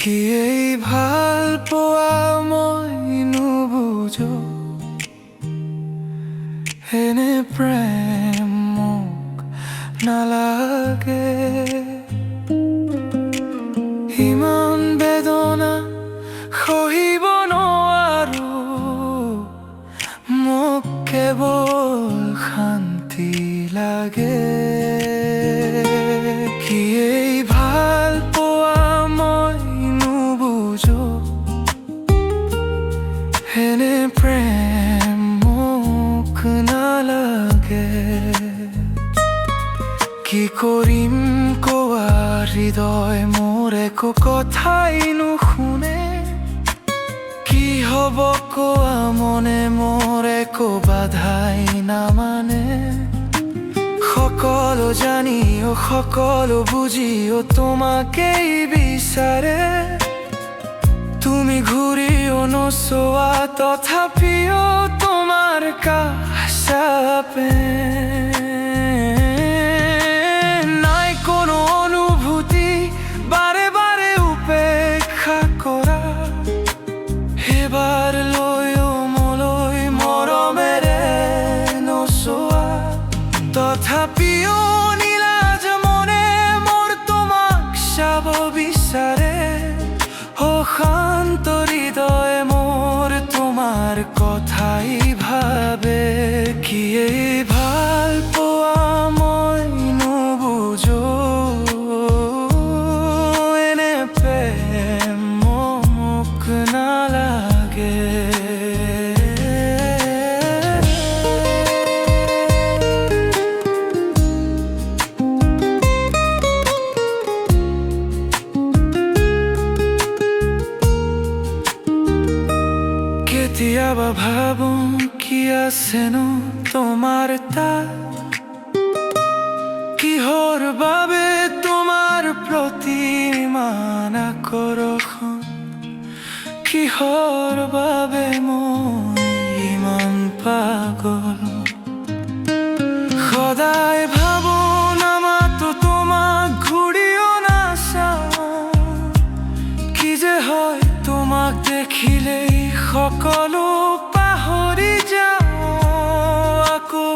কি এই ভাল পোৱা মই নুবুজো, এনে প্ৰেম মোক নালাগে। ইমান বেদনা সহিব নোৱাৰো, মোক কেৱল শান্তি লাগে। কি এই ভাল পোৱা মই নুবুজো, এনে প্ৰেম মোক নালাগে। কি কৰিম কোৱা, হৃদয় মোৰ একো কথাই নুশুনে। কি হ'ব কোৱা, মনে মোৰ একো বাধাই নামানে। সকলো জানিও সকলো বুজিও তোমাকেই বিচাৰে। তুমি ঘূৰিও নোচোৱা, তথাপিও তোমাৰ কাষ চাপে। নাই কোনো অনুভূতি, বাৰে বাৰে উপেক্ষা কৰা। এবাৰ লৈও মোলৈ মৰমেৰে নোচোৱা, তথাপিও নীলাজ মনে মোৰ তোমাক চাব বিচাৰে। অশান্ত হৃদয় মোৰ তোমাৰ কথাই ভাবে। কি এই ভাল পোৱা মই নুবুজো, এনে প্ৰেম মোক নালাগে। কেতিয়াবা ভাবোঁ কি আছেনো তোমাৰ তাত, কিহৰ বাবে তোমাৰ প্ৰতি ইমান আকৰ্ষণ। কিহৰ বাবে মই ইমান পাগল। সদায় ভাবোঁ নামাতো তোমাক, ঘূৰিও নাচাওঁ। কি যে হয় তোমাক দেখিলেই সকলো পাহৰি যাওঁ। আকৌ